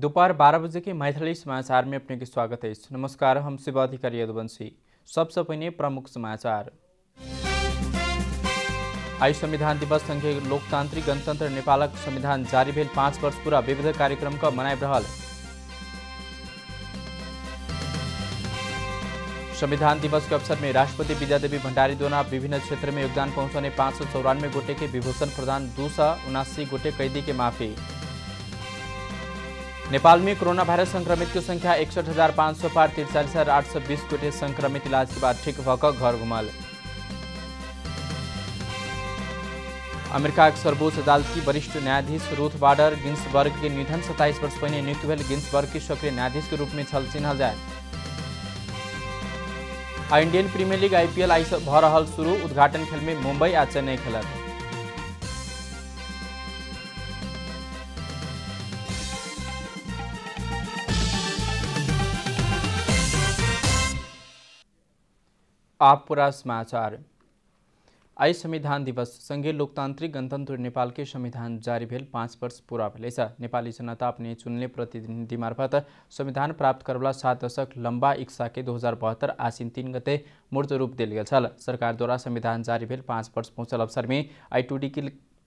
दोपहर 12 बजे के मैथिली समाचार में अपने के स्वागत है। नमस्कार, हम शिवा अधिकारी यदुवंशी। सबसे पहले प्रमुख समाचार। आज संविधान दिवस संघीय लोकतांत्रिक गणतंत्र नेपालक संविधान जारी भेल 5 वर्ष पूरा विविध कार्यक्रम का मनाइब रहल। संविधान दिवस के अवसर में राष्ट्रपति विद्यादेवी भण्डारी द्वारा विभिन्न क्षेत्र में योगदान पहुंचाने 594 गोटे के विभूषण प्रदान, 279 गोटे कैदी के माफी। नेपाल में कोरोना वायरस संक्रमित की संख्या 61,500 पार, 43,820 गोटे संक्रमित इलाज के बाद ठीक भकर घर घुमल। अमेरिका के सर्वोच्च अदालत की वरिष्ठ न्यायाधीश रूथ बाडर गिन्सबर्ग के निधन 27 वर्ष पहले नियुक्त भेल गिन्सबर्ग की सक्रिय न्यायाधीश के रूप में चिन्हल जाए। इंडियन प्रीमियर लीग IPL आई भ रहल शुरू, उद्घाटन खेल में मुंबई आ चेन्नई खेलत। आप पूरा समाचार। आज संविधान दिवस संघीय लोकतांत्रिक गणतंत्र नेपाल के संविधान जारी भेल 5 वर्ष पूरा भेल। नेपाली जनता अपने चुनले प्रतिनिधि मार्फत संविधान प्राप्त करवला 7 दशक लंबा इच्छा के 2072 आश्विन 3 गते मूर्त रूप दिल गेल छल। सरकार द्वारा संविधान जारी भेल 5 वर्ष पहुंचल अवसर में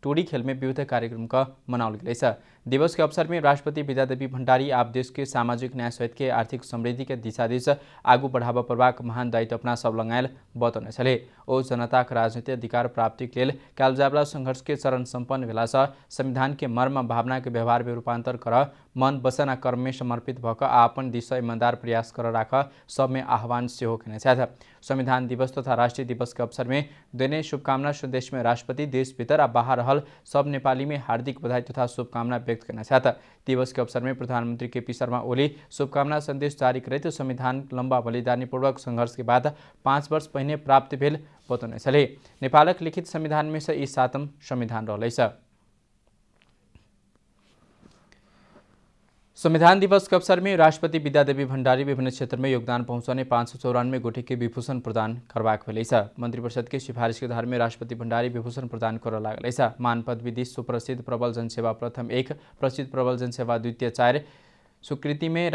टूडी खेल में विविध कार्यक्रम का मनावल गया। दिवस के अवसर में राष्ट्रपति विद्यादेवी भण्डारी आप देश के सामाजिक न्याय सहित के आर्थिक समृद्धि के दिशा दिश आगू बढ़ावा प्रवाक महान दायित्व अपना सब लगायल बतौने छले। ओ जनता का राजनीतिक अधिकार प्राप्ति के लिए कैल जावला संघर्ष के चरण संपन्न भेला संविधान के मर्म भावना के व्यवहार में रूपांतर कर मन वचन आ कर्म में समर्पित भकर आपन दिशा ईमानदार प्रयास कर राख सब में आह्वान से होने छथि। संविधान दिवस तथा राष्ट्रीय दिवस के अवसर में देने शुभकामना संदेश में राष्ट्रपति देश भीतर आ बाहर रहल सब नेपाली में हार्दिक बधाई तथा शुभकामना व्यक्त करना चाहता। दिवस के अवसर में प्रधानमंत्री KP शर्मा ओली शुभकामना संदेश जारी करते संविधान लंबा बलिदानीपूर्वक संघर्ष के बाद 5 वर्ष पहले प्राप्त भेल बतौने छले। नेपालक लिखित संविधान में से 7वां संविधान रहलैछ। संविधान दिवस के अवसर में राष्ट्रपति विद्यादेवी भण्डारी विभिन्न क्षेत्र में योगदान पहुंचाने 594 गोटे के विभूषण प्रदान करवाक भेलैछ। मंत्रिपरिषद के सिफारिश के आधार में राष्ट्रपति भण्डारी विभूषण प्रदान कर लागलैछ। मान पद विधि सुप्रसिद्ध प्रबल जनसेवा प्रथम 1, प्रसिद्ध प्रबल जनसेवा द्वितीय 4, स्वीकृति में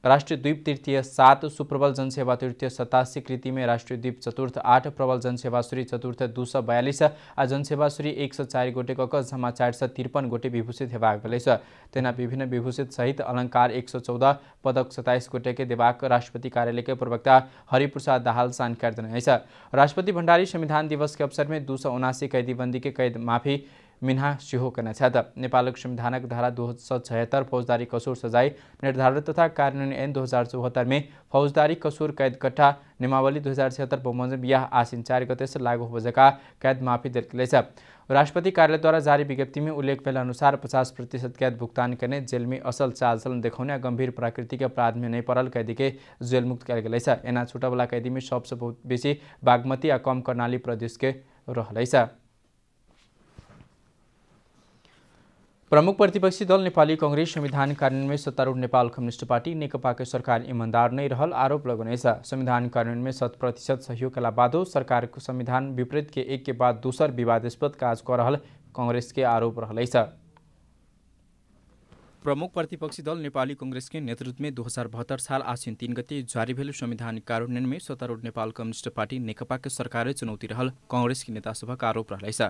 राष्ट्रीय द्वीप तृतीय 7, सुप्रबल जनसेवा तृतीय 87, कृति में राष्ट्रीय द्वीप चतुर्थ 8, प्रबल जनसेवा श्री चतुर्थ 242 आ जनसेवा श्री 104 गोटे कक जम्मा 453 गोटे विभूषित हेबाक भेलैछ। तेना विभिन्न विभूषित सहित अलंकार 114, पदक 27 गोटे के देवाक राष्ट्रपति कार्यालय के प्रवक्ता हरिप्रसाद दाहाल जानकारी दिनेछ। राष्ट्रपति भण्डारी संविधान दिवस के अवसर में 279 कैदीबंदी के कैद माफी मिन्हा सिहो करना छथ। नेपालक संविधानक धारा 276 फौजदारी कसूर सजाय निर्धारण तथा कार्यान्वयन ऐन 2074 में फौजदारी कसूर कैद कट्ठा नियमावली 2076 बमोजिम यह आश्विन 4 गते से लागू हो जका कैद माफी दिल गेल। राष्ट्रपति कार्यालय द्वारा जारी विज्ञप्ति में उल्लेख भेल अनुसार 50% कैद भुगतान करने, जेल में असल चाल चलन देखाउने, गंभीर प्राकृतिक अपराध में नहीं पड़ल कैदी के जेल मुक्त कल गेल। एना छूटा वाला कैदी में सबसे बहुत बेसी बागमती आ कम कर्णाली प्रदेश के रहलैछ। प्रमुख प्रतिपक्षी दल नेपाली कांग्रेस संविधान कार्यान्वयन में सत्तारूढ़ नेपाल कम्युनिस्ट पार्टी नेकपा के सरकार ईमानदार नहीं रहल आरोप लगौने। संविधान कार्यान्वयन में 100% सहयोग के बादो सरकार को संविधान विपरीत के एक के बाद दूसर विवादास्पद काज कर रहल कांग्रेस के आरोप रहलैछ। प्रमुख प्रतिपक्षी दल नेपाली कांग्रेस के नेतृत्व में 2072 साल आश्विन 3 गते जारी भेल संविधान कार्यान्वयन में सत्तारूढ़ नेपाल कम्युनिस्ट पार्टी नेकपा के सरकार चुनौती रहल कांग्रेस के नेता सभा का आरोप रहलैछ।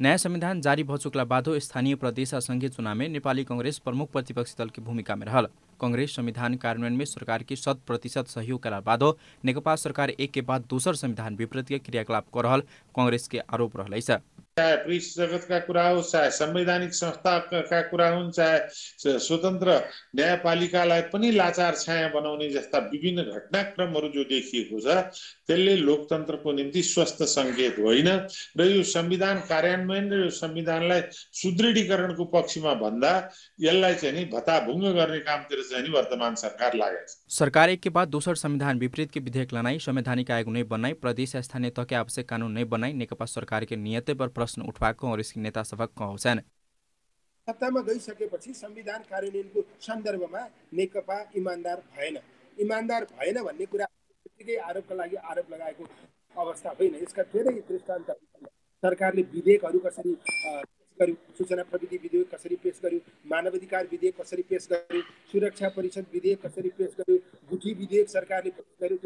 नया संविधान जारी भ चुकला बादो स्थानीय प्रदेश और संघीय चुनाव में नेपाली कांग्रेस प्रमुख प्रतिपक्षी दल की भूमिका में रहल। कांग्रेस संविधान कार्यान्वयन में सरकार की 100% सहयोग के बादो नेकपा सरकार एक के बाद दूसर संविधान विपरीत के क्रियाकलाप कर रहल कांग्रेस के आरोप रहलैछ। चाहे प्रेस जगत का कुरा हो, चाहे संवैधानिक संस्था का कुरा हुन्, चाहे स्वतन्त्र न्यायपालिकालाई पनि लाचार छाया बनाउने जस्ता विभिन्न घटनाक्रमहरू जो देखिएको छ त्यसले लोकतन्त्रको निम्ति स्वस्थ संकेत होइन र यो संविधान कार्यान्वयन र यो संविधानलाई सुदृढीकरणको पक्षमा भन्दा यसलाई चाहिँ नि भताभुङ्ग गर्ने कामतिर चाहिँ नि वर्तमान सरकार लागेको छ। सरकार एक के बाद दूसर संविधान विपरीत के विधेयक लानाई, संवैधानिक आयोग नहीं बनाई, प्रदेश स्थानीय तह के आवश्यक कानून नहीं बनाई नेकपा सरकार के नियते पर प्रश्न उठाएको कांग्रेस की नेता सभा कहन्छन्। सत्तामा गइसकेपछि संविधान कार्यान्वयनको सन्दर्भमा नेकपा इमानदार भएन भन्ने कुरा त्यतिकै आरोपका लागि आरोप लगाएको अवस्था होइन। यसका धेरै दृष्टान्त सरकारले विधेयकहरू कसरी गर्यो, सूचना प्रविधि विधेयक कसरी पेश गर्यो, मानवाधिकार विधेयक कसरी पेश गर्यो, सुरक्षा परिषद विधेयक कसरी पेश गर्यो, गुठी विधेयक सरकारले पेश गर्यो।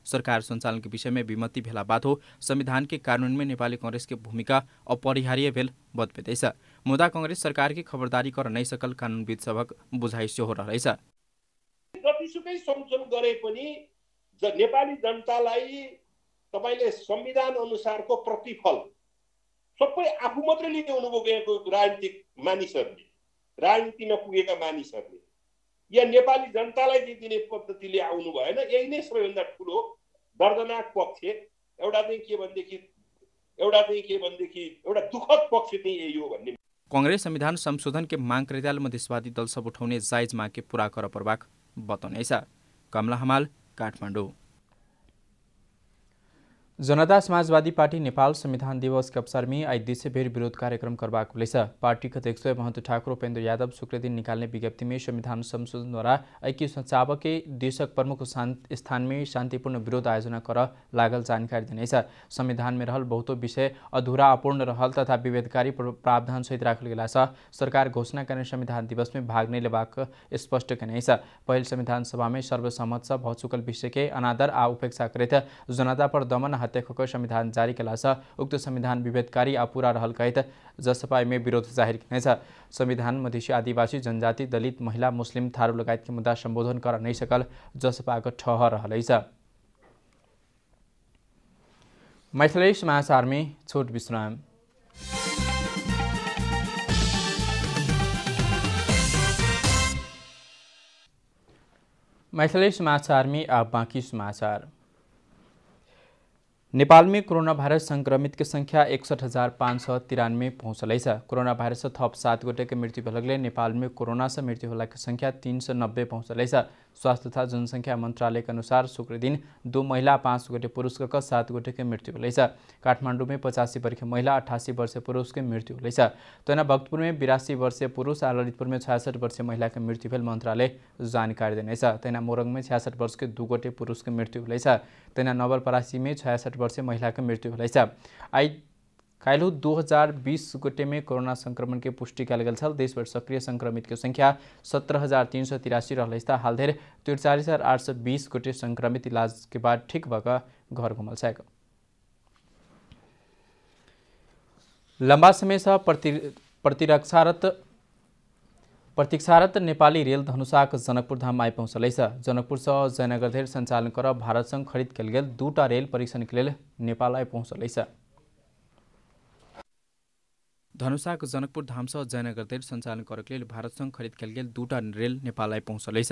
सरकार सञ्चालन के विषय में विमति भेला बाद हो संविधान के कानून में नेपाली कांग्रेस की भूमिका अपरिहार्य भेल बतपेदैछ। मुदा कांग्रेस सरकार की खबरदारी कर नै सकल कानूनविद सबक बुझाइ सेहो रहेछ। जतिसुकै संशोधन गरे पनि नेपाली जनतालाई तपाईले संविधान अनुसारको प्रतिफल सबै आफू मात्रै लिने अनुभव गएको राजनीतिक मानिसहरूले, राजनीतिमा पुगेका मानिसहरूले या नेपाली जनतालाई दिने पद्धतिले आउनु भएन। यही नै सबैभन्दा ठुलो दर्दनाक पक्ष। एउटा दुःखद पक्ष चाहिँ यही हो भन्ने। कांग्रेस संविधान संशोधन के मांग करेताल मधेसवादी दल सब उठाउने जायज माग के पूरा कर प्रभाग बताउनेछ। कमला हमाल, काठमाडौँ। जनता समाजवादी पार्टी नेपाल संविधान दिवस के अवसर में आज देशभर विरोध कार्यक्रम करवाक हुँदैछ। पार्टी अध्यक्ष महंत ठाकुर उपेन्द्र यादव शुक्र दिन निकाल्ने विज्ञप्ति में संविधान संशोधन द्वारा ऐक्य संचाव के देशक प्रमुख स्थान में शांतिपूर्ण विरोध आयोजना कर लागल जानकारी दिनेछ। संविधान में रहल बहुतो विषय अधूरा अपूर्ण रहल तथा विभेदकारी प्रावधान सहित राखल गेला से सरकार घोषणा करने संविधान दिवस में भाग नहीं लेबाक स्पष्ट कनेछ। पहल संविधान सभा में सर्वसम्मत से भ चुकल विषय के अनादर आ उपेक्षा करैत जनता पर दमन हत्या संविधान जारी केला से उक्त संविधान विभेदकारी अपूरा रहल कहित जसपा में विरोध जाहिर किनेछ। संविधान मधेसी आदिवासी जनजाति दलित महिला मुस्लिम थारू लगायत के मुद्दा संबोधन कर नहीं सकल जसपा ठहर रहलैछ। मैथिली समाचार में छोट विश्राम। मैथिली समाचार में अब बाँकी समाचार। नेपाल में कोरोना भाइरस संक्रमित की संख्या 61,593 पहुँचलैछ। कोरोना भाइरस से थप 7 गोटे के मृत्यु भएकोले नेपाल में कोरोना से मृत्यु होला की संख्या 390 पहुँचलैछ। स्वास्थ्य तथा जनसंख्या मंत्रालय के अनुसार शुक्र दिन 2 महिला 5 गोटे पुरुष का 7 गोटे के मृत्यु हुलैछ। काठमाडौँ में 85 वर्षीय महिला 88 वर्षीय पुरुष के मृत्यु हुलैछ। तैना भक्तपुर में 82 वर्षीय पुरुष और ललितपुर में 66 वर्षीय महिला के मृत्यु भेल मंत्रालय जानकारी दिनेछ। तैना मोरङ में 66 वर्ष के 2 गोटे पुरुष के मृत्यु हुलैछ। तैना नवलपरासी में 66 वर्षीय महिला के मृत्यु हुलैछ। काल्हि 2020 गोटे में कोरोना संक्रमण के पुष्टि कल गेल छल। देशभर सक्रिय संक्रमित की संख्या 17,383 रहलैछ। हाल धरि 43,820 गोटे संक्रमित इलाज के बाद ठीक भएका घर घुमल छन्। लंबा समय से प्रतीक्षारत नेपाली रेल धनुषाक जनकपुर धाम आई पहुँचलैछ। जनकपुर से जयनगर धरि संचालन कर भारत संग खरीद कल गेल 2टा रेल परीक्षण के लिए नेपाल आई पहुँचलैछ। धनुषाक जनकपुर धाम से जयनगर धरि संचालन कर के लिए भारत संग खरीद कल गेल 2टा रेल नेपाल आई पहुँचलैछ।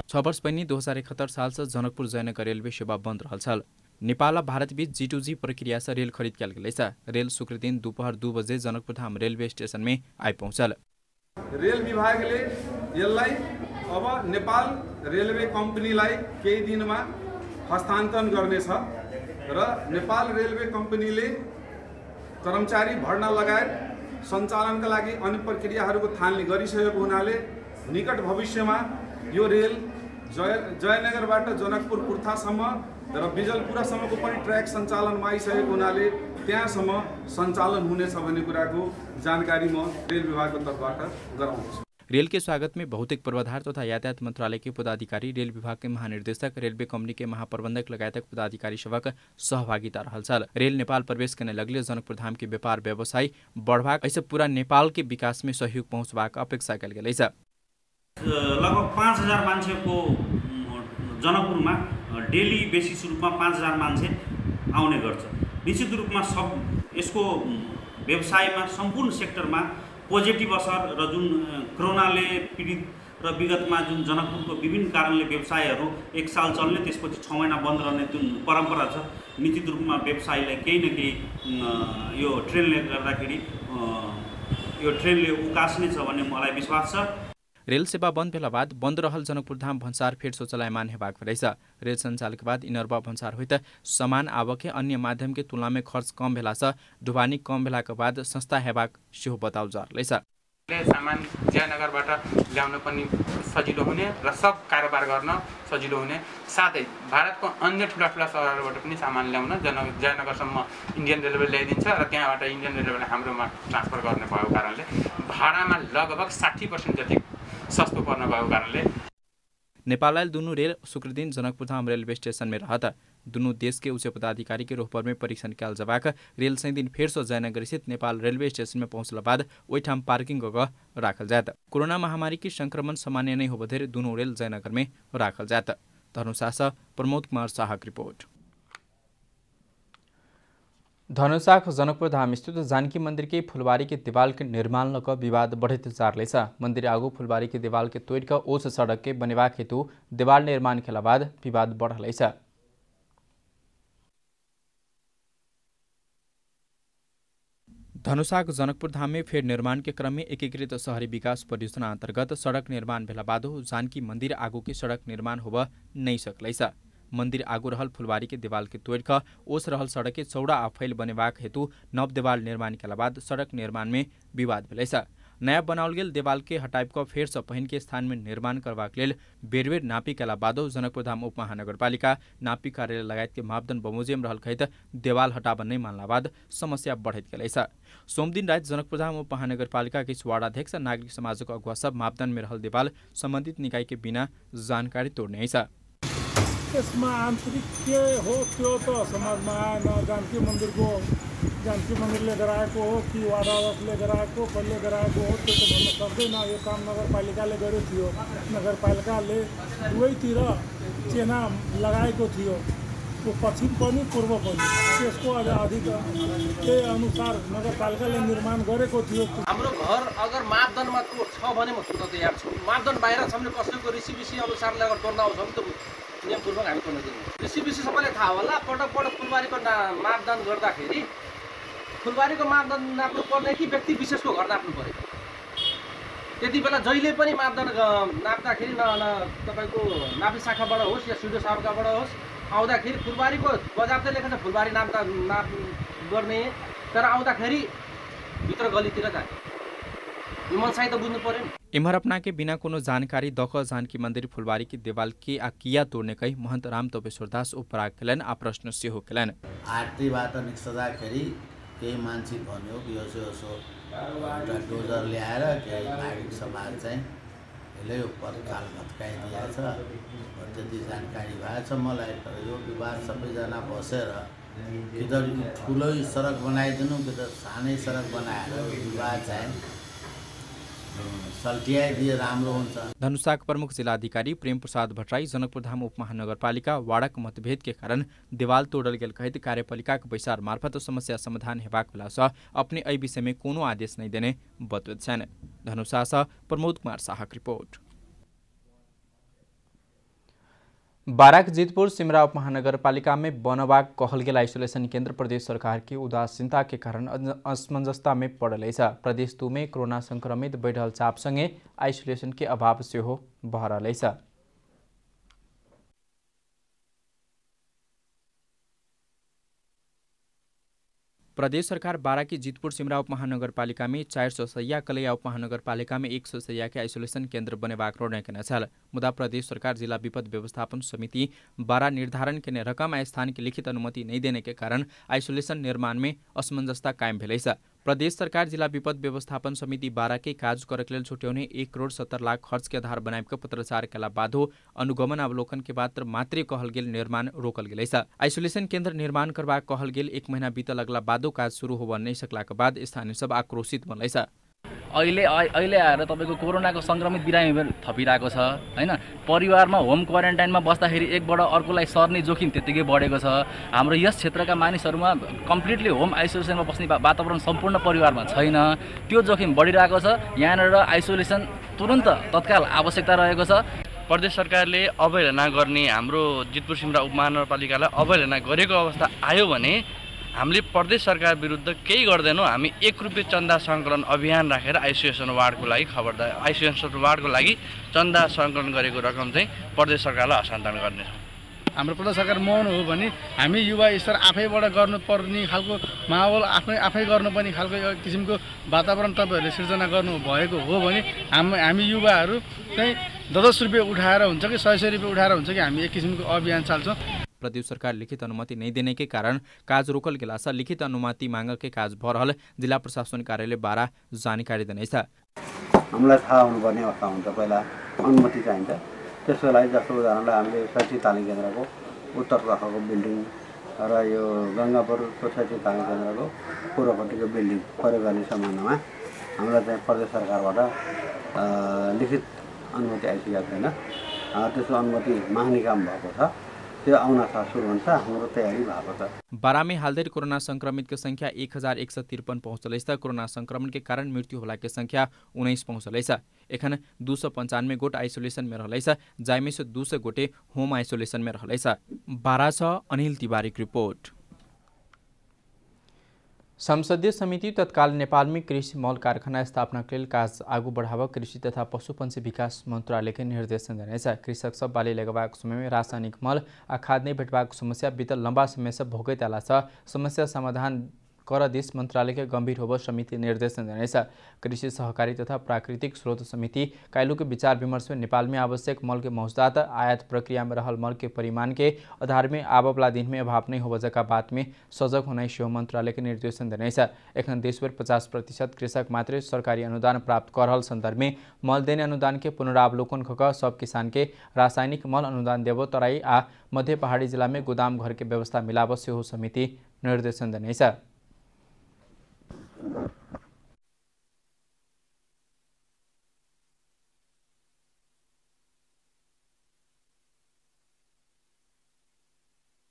छ वर्ष पहिनी 2071 साल से जनकपुर जयनगर रेलवे सेवा बंद रहल छल। नेपाल और भारत बीच G2G प्रक्रिया से रेल खरीद कल गेलैछ। रेल शुक्र दिन दोपहर 2 बजे जनकपुर धाम रेलवे स्टेशन में आई पहुँचल। रेल विभागले यसलाई अब नेपाल रेलवे कम्पनीलाई केही दिनमा हस्तान्तरण गर्नेछ र नेपाल रेलवे कम्पनीले कर्मचारी भर्ना लगायत सञ्चालनका लागि अन्य प्रक्रियाहरूको थालनी गरिसकेको हुनाले निकट भविष्यमा यो रेल जयनगरबाट जनकपुर कुर्थासम्म र बिजलपुरासम्मको पनि ट्र्याक सञ्चालनमा आइसकेको हुनाले त्यहाँसम्म सञ्चालन हुनेछ भन्ने कुराको जानकारी म रेल विभागको तर्फबाट गराउँछु। रेल के स्वागत में भौतिक पूर्वाधार तथा यातायात मंत्रालय के पदाधिकारी, रेल विभाग के महानिर्देशक, रेलवे कंपनी के महाप्रबंधक लगायत पदाधिकारी सबक सहभागिता रहल छल। रेल नेपाल प्रवेश करने लगले जनकपुर धाम के व्यापार व्यवसाय बढ़वाक ऐसे पूरा नेपाल के विकास में सहयोग पहुँचवाक अपेक्षा कल गेलैछ। लगभग 5,000 मान्छेको जनकपुरमा डेली बेसिस रूपमा 5,000 मान्छे आउने गर्छ। निश्चित रूपमा सब यसको व्यवसायमा सम्पूर्ण सेक्टरमा पोजिटिभ असर र जुन कोरोनाले पीडित र विगतमा जुन जनकपुरको विभिन्न कारणले व्यवसायहरू 1 साल चल्ने त्यसपछि 6 महिना बन्द रहने जुन परम्परा छ, निश्चित रूपमा व्यवसायलाई केही न केही यो ट्रेनले गर्दाखेरि यो ट्रेनले उकास्ने छ भन्ने मलाई विश्वास छ। रेल सेवा बंद भेला बाद बंद रहल जनकपुर धाम भन्सार फेर शौचालयमान हेबाक भेलैछ। रेल संचालन के बाद इनरवा भन्सार होइत समान आवके अन्य माध्यम के तुलना में खर्च कम भेला से ढुवानी कम भेला के बाद सस्ता हेबाक सेहो बताउ जा रहलैछ। सामान जयनगरबाट ल्याउन पनि सजिलो हुने र सब कारोबार गर्न सजिलो हुने, साथै भारतको अन्य ठुला सहरबाट पनि सामान ल्याउन जयनगरसम्म इन्डियन रेलवे ल्याइदिन्छ र त्यहाँबाट इन्डियन रेलवेले हाम्रोमा ट्रान्सफर गर्ने भएको कारणले भाडामा लगभग 60% जति सस्तो पर्न भएको कारणले नेपाल दुनू रेल शुक्र दिन जनकपुरधाम रेलवे स्टेशन में रहता। दुनू देश के उच्च पदाधिकारी के रोहपर में परीक्षण कल जबाक रेल सही दिन फेर से जयनगर स्थित नेपाल रेलवे स्टेशन में पहुंचला बाद ओइठाम पार्किंग गग राखल जात। कोरोना महामारी की संक्रमण सामान्य नहीं हो बधेर दुनू रेल जयनगर में राखल जात। धनुषा प्रमोद कुमार शाहक रिपोर्ट। धनुषाक जनकपुर धाम स्थित जानकी मंदिर के फुलबारी के दीवाल के निर्माण लग विवाद बढ़ते जा रहा है। मंदिर आगू फुलबारी के दीवाल के तोड़ कर ओस सड़क के बनेवाक हेतु दीवाल निर्माण के बाद विवाद बढ़ रहा है। धनुषाक जनकपुर धाम में फेर निर्माण के क्रम में एकीकृत शहरी विकास परियोजना अंतर्गत सड़क निर्माण भेला बाद जानकी मंदिर आगू की सड़क निर्माण होब नहीं सकल। मंदिर आगू रहल फुलबारी के दीवाल के तोड़ कर ओस रहल सड़क के चौड़ा आ फैल बनेवाक हेतु नव दीवाल निर्माण के बाद सड़क निर्माण में विवाद भेल। नया बनाओल गेल दीवाल के हटाइब कर फेर से पहिन के स्थान में निर्माण करबाक लेल बेर बेर नापी कला बादो जनकपुर धाम उपमहानगरपालिका नापी कार्यालय लगायत के मापदंड बमोजिम रहल खैत दीवाल हटाबन नहीं मानला बाद समस्या बढ़त गेल। सोम दिन रात जनकपुर धाम उपमहानगरपालिका के वार्डाध्यक्ष नागरिक समाज को अगुवा सब मापदंड में रहल दीवाल संबंधित निकाय के बिना जानकारी तोड़ने है। त्यसमा आन्तरिक के हो त्यो त समाजमा आएन। जानकी मन्दिरले गराएको हो कि वार्ड अध्यक्षले गराएको कसले गराएको हो त्यो त भन्न सक्दैन। यो काम नगरपालिकाले गरेको थियो। नगरपालिकाले दुवैतिर चेना लगाएको थियो, त्यो पश्चिम पनि पूर्व पनि। त्यसको अधिक त्यही अनुसार नगरपालिकाले निर्माण गरेको थियो। हाम्रो घर अगर मापदण्डमा छ भने म छुट्न तयार छु। मापदण्ड बाहिर छ भने कसैको रिसिबिसी अनुसार अगर तोड्न आउँछ भने त नियमपूर्वक हामी तोड्न दिन्छौँ। रिसिबिसी सबैलाई थाहा होला। पटक फुलबारीको मापदण्ड गर्दाखेरि फुलबारीको मापदण्ड नाप्नु पर्ने कि व्यक्ति विशेषको घर नाप्नु पर्यो। त्यति बेला जहिले पनि मापदण्ड नाप्दाखेरि तपाईँको नापी शाखाबाट होस् या सिडिओ शाखाबाट होस् आउँदाखेरि फुलबारीको बजार चाहिँ लेखेको छ फुलबारी नाप गर्ने, तर आउँदाखेरि भित्र गलीतिर जाने मनसाई त बुझ्नु पर्यो। इमहर अपना के बिना कोनो जानकारी दख जानकी मंदिर फुलबारी की दीवाल के आ किया तोड़ने कही महंत राम तपेश्वर दास उपराग केलन आ प्रश्न से हो केलन। आरतीबाट निस्कदाखेरि केही मान्छे भन्यो कि यसो एउटा डोजर ल्याएर केही नागरिक समाज चाहिँ यसले उपर काल भत्काइदिएछ त्यति जानकारी भएछ मलाई। तर यो विवाद सबैजना बसेर कि त ठुलै सडक बनाइदिनु कि त सानै सडक बनाएर विवाद चाहिँ सल्टियाइदिए राम्रो हुन्छ। धनुषाक प्रमुख जिलाधिकारी प्रेम प्रसाद भट्टराई जनकपुर धाम उपमहानगरपालिका वार्डक मतभेद के कारण दीवाल तोड़ल गेल कहित कार्यपालिका के बैसार मार्फत समस्या समाधान हेबाक बेला से अपने एहि विषय में कोनो आदेश नहीं देने बतबैत छन्। धनुषा से प्रमोद कुमार शाहक रिपोर्ट। बाराक जीतपुर सिमरा उपमहानगरपालिका में बनबाक कहल गेल आइसोलेशन केंद्र प्रदेश सरकार की उदासीनता के कारण असमंजसता में पड़ल है। प्रदेश 2 में कोरोना संक्रमित बढ़ल चाप संगे आइसोलेशन के अभाव से हो बह रहा है। प्रदेश सरकार बारा की जीतपुर सिमरा उपमहानगरपालिका में 400 शैय्या कलैया उपमहानगरपालिका में 100 शैय्या के आइसोलेशन केंद्र बनेबाक निर्णय केने छल। मुदा प्रदेश सरकार जिला विपद व्यवस्थापन समिति बारा निर्धारण केने रकम आ स्थान की लिखित अनुमति नहीं देने के कारण आइसोलेशन निर्माण में असमंजसता कायम भेलै छ। प्रदेश सरकार जिला विपद व्यवस्थापन समिति बारा के काज करक लेल छुट्याउने 1 करोड़ 70 लाख खर्च के आधार बनाइब पत्रचार केला बादो अनुगमन अवलोकन के बाद मात्रै कहल गेल निर्माण रोकल गेलै छ। आइसोलेशन केंद्र निर्माण करबाक कहल गेल 1 महीना बीत लगला बादो काज शुरू होब नहीं सकला के बाद स्थानीय सब आक्रोशित बनलै छ। अहिले आएर तपाईको कोरोनाको संक्रमित बिरामी थपिरहेको छ हैन। परिवारमा होम क्वारेन्टाइनमा बस्दाखेरि एकबाट अर्कोलाई सर्ने जोखिम त्यतिकै बढेको छ। हाम्रो यस क्षेत्रका मानिसहरुमा कम्प्लिटली होम आइसोलेसनमा बस्ने वातावरण सम्पूर्ण परिवारमा छैन। त्यो जोखिम बढिरहेको छ। यहाँनिर आइसोलेसन तुरन्त तत्काल आवश्यकता रहेको छ। प्रदेश सरकारले अवहेलना गर्ने हाम्रो जीतपुर सिमरा उपमहानगरपालिकालाई अवहेलना गरेको अवस्था आयो भने हामीले प्रदेश सरकार विरुद्ध केही गर्दैनौँ। हामी 1 रुपैयाँ चन्दा सङ्कलन अभियान राखेर आइसोलेसन वार्डको लागि चन्दा सङ्कलन गरेको रकम चाहिँ प्रदेश सरकारलाई हस्तान्तरण गर्नेछौँ। हाम्रो प्रदेश सरकार मौन हो भने हामी युवा स्तर आफैबाट गर्नुपर्ने खालको माहौल आफै गर्नुपर्ने खालको एक किसिमको वातावरण तपाईँहरूले सिर्जना गर्नु भएको हो भने हामी युवाहरू चाहिँ 10 रुपियाँ उठाएर हुन्छ कि 100 रुपियाँ उठाएर हुन्छ कि हामी एक किसिमको अभियान चाल्छौँ। प्रदेश सरकार लिखित अनुमति नहीं देने के कारण काज रोकल गेला से लिखित अनुमति मांग के काज भरहल जिल्ला प्रशासन कार्यालय 12 जानकारी दिनेछ। हामीलाई थाहा हुनुपर्ने अवस्था हुन्छ, पहिला अनुमति चाहिन्छ। त्यसको लागि जस्तो उदाहरणलाई हामीले शैक्षिक तालिम केन्द्रको उत्तरतर्फको बिल्डिङ र यो गङ्गापुर शैक्षिक तालिम केन्द्रको पूर्वपट्टिको बिल्डिङ प्रयोग गर्ने सम्बन्धमा हामीलाई चाहिँ प्रदेश सरकारबाट लिखित अनुमति आइसकेको छैन। त्यसको अनुमति माग्ने काम भएको छ, त्यो आउन सुरु हुन्छ, हाम्रो तयारी भएको छ। 12 में हालदेर कोरोना संक्रमित की संख्या 1153 पहुँचल। कोरोना संक्रमण के कारण मृत्यु होला के संख्या 19 पहुँचल। एखन 295 गोट आइसोलेशन में रहल, जाइमे से 200 गोटे होम आइसोलेशन में रहल। 12 से अनिल तिवारी की रिपोर्ट। संसदीय समिति तत्काल नेपाल में कृषि मॉल कारखाना स्थापना के लिए काज आगू बढ़ावा कृषि तथा पशुपंक्षी विकास मंत्रालय के निर्देशन देने। कृषक सब बाली लगवाक समय में रासायनिक मल आ खाद नहीं भेटवाक समस्या बीतल लंबा समय से भोगैत आला समस्या समाधान कर दिस मंत्रालय के गंभीर होब समिति निर्देशन देने। कृषि सहकारी तथा प्राकृतिक स्रोत समिति कायलू के विचार विमर्श में नेपाल में आवश्यक मल के मौजूदात आयात प्रक्रिया में रहल मल के परिमाण के आधार में आवला दिन में अभाव नहीं हो का बात में सजग होना शिव मंत्रालय के निर्देशन देने। एखन देशभर 50% कृषक मात्र सरकारी अनुदान प्राप्त कर रहल संदर्भ में मल देने अनुदान के पुनरावलोकन खक सब किसान के रासायनिक मल अनुदान देव तराई आ मध्य पहाड़ी जिला में गोदाम घर के व्यवस्था मिलाव से हो समिति निर्देशन देने।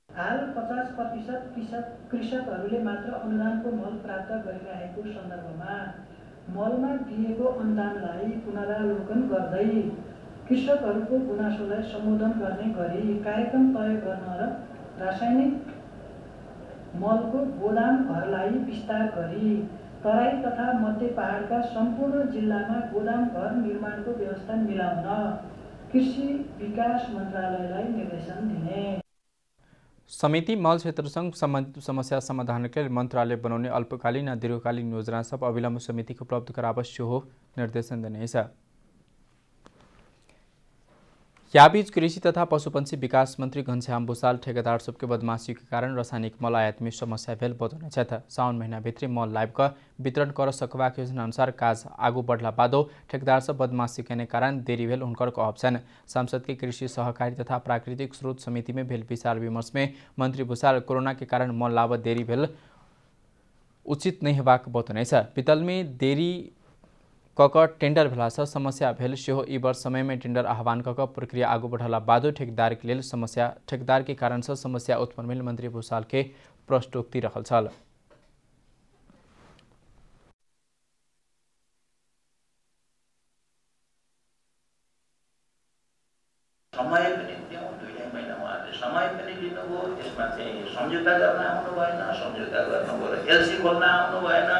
हाल 50% कृषकहरूले मात्र अनुदानको मल प्राप्त गरिरहेको सन्दर्भमा मलमा दिएको अनुदानलाई पुनरावलोकन गर्दै कृषकहरूको गुनासोलाई सम्बोधन गर्ने गरी कार्यक्रम तय गर्न र रासायनिक मलको गोदाम घरलाई विस्तार गरी तराई तथा मध्य पहाडका सम्पूर्ण जिल्लामा गोदाम घर निर्माणको व्यवस्था मिलाउन कृषि विकास मन्त्रालयलाई निर्देशन दिने। समिति मल क्षेत्रसँग सम्बन्धित समस्या समाधान के लिए मंत्रालय बनाउने अल्पकालीन और दीर्घकालीन योजना सब अविलंब समिति को उपलब्ध करावश्य हो निर्देशन देने। याबीच कृषि तथा पशुपंक्षी विकास मंत्री घनश्याम भूषाल ठेकेदार सबके बदमाशी के कारण रासायनिक मल आयात में समस्या भेल बताउने छ। साउन महीना भित्री मल लाइव का वितरण कर सकवाक योजना अनुसार काज आगू बढ़ला बादो ठेकेदार सब बदमाशी के कारण देरी भेल उनकर कहब छन्। सांसद के कृषि सहकारी तथा प्राकृतिक स्रोत समिति में भेल विचार विमर्श में मंत्री भूषाल कोरोना के कारण मल लाभ देरी भेल उचित नहीं हेबाक बताउने छ। पितल में देरी कक टेंडर भेला समस्या भेल सेहो ई वर्ष समय में टेंडर आह्वान कक प्रक्रिया आगू बढ़ला बादो ठेकेदार के लेल ठेकेदार के कारण से समस्या उत्पन्न भेल मंत्री भूषाल के प्रश्नोक्ति रहल छल। समय पनि दिउँ, 2 महिना उहाँले समय पनि दिनुभयो। त्यसमा चाहिँ सम्झौता गर्न आउनु भएन, सम्झौता गर्नुभयो र एलसी खोल्न आउनु भएन,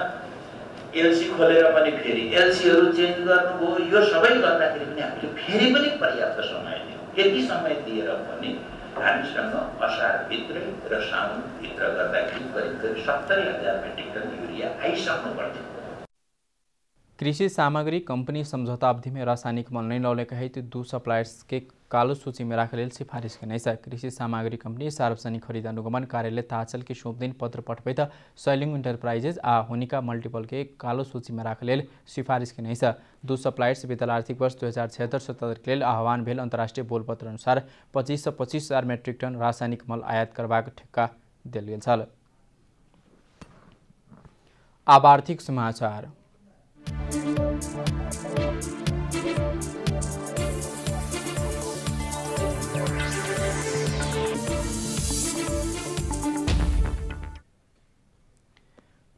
एलसी खोलेर पनि फेरि एलसीहरू चेन्ज गर्नुभयो। यो सबै गर्दाखेरि पनि हामीले फेरि पनि पर्याप्त समय दियौँ। यति समय दिएर पनि हामीसँग असारभित्रै र साउनभित्र गर्दाखेरि करिब 70,000 मेट्रिक टन युरिया आइसक्नु पर्थ्यो। कृषि सामग्री कंपनी समझौता अवधि में रासायनिक मल नहीं लौले कहे तो 2 सप्लायर्स के कालो सूची में राखे लेल सिफारिश करने। कृषि सामग्री कंपनी सार्वजनिक खरीद अनुगमन कार्यालय ताचल के सोम दिन पत्र पठबैत सैलिङ इंटरप्राइजेज आ होनिका मल्टीपल के कालो सूची में राखे लेल सिफारिश करने। 2 सप्लायर्स बीतल आर्थिक वर्ष 2076-77 के लेल आह्वान भेल अंतर्राष्ट्रीय बोलपत्र अनुसार 25 से 25,000 मेट्रिक टन रासायनिक मल आयात करबाक ठेक्का दिल गेल छल। आब आर्थिक समाचार।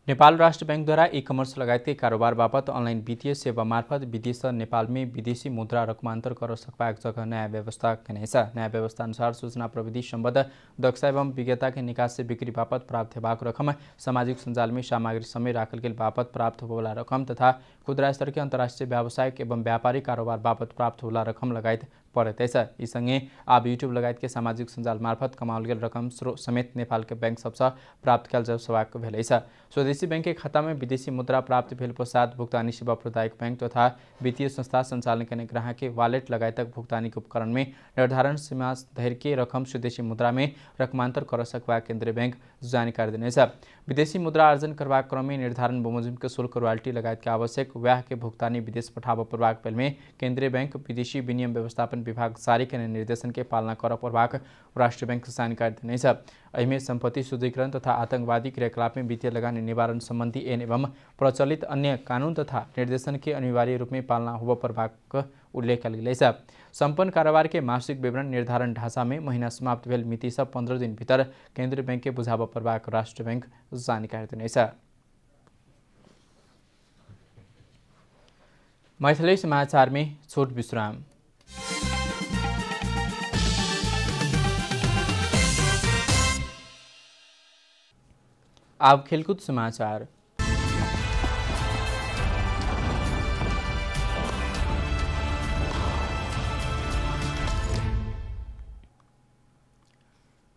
नेपाल राष्ट्र बैंक द्वारा ई-कमर्स लगायत के कारोबार बापत ऑनलाइन वित्तीय सेवा मार्फत विदेश नेपाल में विदेशी मुद्रा रकमांतर कर सकबाक जगह नया व्यवस्था कने छ। नया व्यवस्था अनुसार सूचना प्रविधि संबद्ध दक्षता एवं विज्ञता के निकास से बिक्री बापत प्राप्त हेबाक रकम, सामाजिक संजाल में सामग्री समय राखल गेल बापत प्राप्त होला रकम तथा खुदरा स्तर के अंतर्राष्ट्रीय व्यावसायिक एवं व्यापारिक कारोबार बापत प्राप्त होला रकम लगायत परेतैछ। यी सँगै अब युट्युब लगायतकै सामाजिक सञ्जाल मार्फत कमाओल गेल रकम समेत नेपालकै बैंक सबसँ प्राप्त कयल स्वाभाविक भेलैछ। स्वदेशी बैंककै खातामा विदेशी मुद्रा प्राप्त भेल पश्चात भुक्तानी सेवा प्रदायक बैंक तथा वित्तीय संस्था सञ्चालन गर्ने ग्राहकके वालेट लगायतक भुक्तानी उपकरण में निर्धारण सीमा धैर्य रकम स्वदेशी मुद्रा में रकमांतर कर सकवा केंद्रीय बैंक जानकारी दिनेछ। विदेशी मुद्रा अर्जन करवा क्रम में निर्धारण बमोजिम के शुल्क रॉयल्टी लगायत के आवश्यक व्याह के भुगतानी विदेश पठाव प्रभाग पहल में केंद्रीय बैंक विदेशी विनिमय व्यवस्थापन विभाग जारी करने निर्देशन के पालना कर प्रभाग राष्ट्रीय बैंक जानकारी दिनेछ। एहिमे संपत्ति शुद्धिकरण तथा आतंकवादी क्रियाकलाप में वित्तीय लगानी निवारण संबंधी ऐन एवं प्रचलित अन्य कानून तथा निर्देशन के अनिवार्य रूप में पालना हुआ प्रभाग उल्लेख कयल छ। संपन्न कारोबार के मासिक विवरण निर्धारण ढांचा में महीना समाप्त भेल मिति से 15 दिन भीतर केंद्रीय बैंक के बुझाव प्रभाग राष्ट्रीय बैंक जानकारी दिनेछ। मैथिली समाचार में छोट विश्राम। अब खेलकूद समाचार।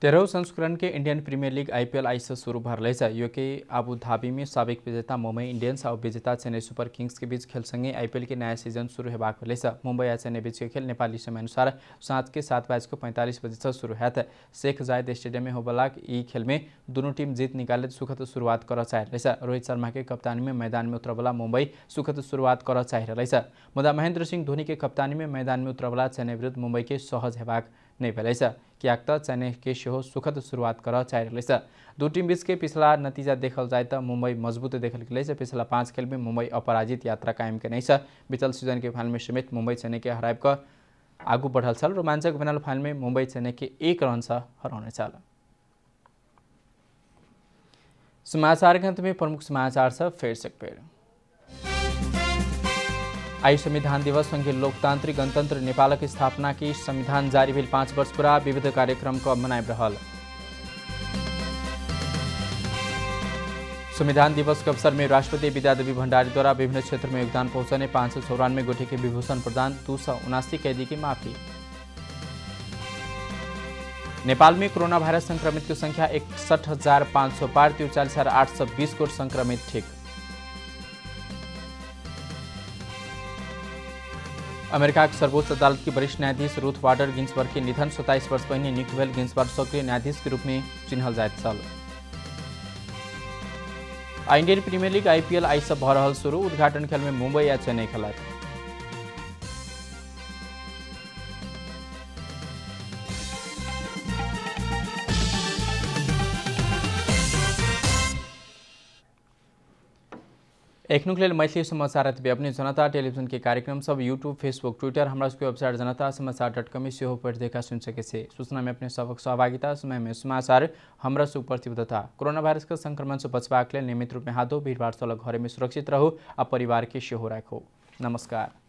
तेरहौं संस्करण के इंडियन प्रीमियर लीग IPL आज से शुरू भरल छ। यो के आबू धाबी में साबिक विजेता मुंबई इंडियंस और विजेता चेन्नई सुपर किंग्स के बीच खेल संगे IPL के नया सीजन शुरू हेबाक भेल छ। मुंबई और चेन्नई बीच के खेल नेपाली समय अनुसार साँझ के 7:45 बजे से शुरू हैत। शेख जायद स्टेडियम में होबला ई खेल में दोनों टीम जीत निकाले सुखद शुरुआत कर चाह छ। रोहित शर्मा के कप्तानी में मैदान में उतरवला मुंबई सुखद शुरुआत कर चाह छ। मुदा महेंद्र सिंह धोनी के कप्तानी में मैदान में उतरवला चेन्नई विरुद्ध मुंबई के सहज हेबाक नहीं भेल छ। कियाक त चेन्नई के सेहो सुखद शुरुआत कर चाह छ। दो टीम बीच के पिछला नतीजा देखल जाए तो मुंबई मजबूत देखल गेल छ। पिछला 5 खेल में मुंबई अपराजित यात्रा कायम के नहीं छ। बीतल सीजन के फाइनल में समेत मुंबई चेन्नई के हराब कर आगू बढ़ल छल। रोमांचक फाइनल में मुंबई चेन्नई के 1 रन से हराउने छल। समाचार के अंत में प्रमुख समाचार से फिर से पेड़। आई संविधान दिवस संघीय लोकतांत्रिक गणतंत्र नेपाल की स्थापना की संविधान जारी भेल 5 वर्ष पूरा विविध कार्यक्रम को मनाइब रहल। संविधान दिवस के अवसर में राष्ट्रपति विद्यादेवी भण्डारी द्वारा विभिन्न क्षेत्र में योगदान पहुंचाने 594 गोटे के विभूषण प्रदान, 279 कैदी की माफी। नेपाल में कोरोना वायरस संक्रमित की संख्या 61,500 पार, 43,820 को संक्रमित ठीक। अमेरिका की सर्वोच्च अदालत की वरिष्ठ न्यायाधीश रूथ वाडर गिन्सबर्ग के निधन। 27 वर्ष पहले नियुक्त भेल गिन्सबर्ग सक्रिय न्यायाधीश के रूप में चिन्हल जाइत छल। इंडियन प्रीमियर लीग IPL आई से भ रहल शुरू। उद्घाटन खेल में मुंबई या चेन्नई खेलत। एकनुक लेल मैथिली समाचार अपने जनता टेलीविजन के कार्यक्रम सब यूट्यूब, फेसबुक, ट्विटर, हमारा वेबसाइट जनता समाचार.com में सेहो पढ़ देखा सुन सके से। सूचना में अपने सबक सहभागिता समय में समाचार हमरा से प्रतिबद्धता। कोरोना वायरस के संक्रमण से बचवाक लेल नियमित रूप में हाथों भीड़ भाड़ घर में सुरक्षित रहो और परिवार के सेहो राखो। नमस्कार।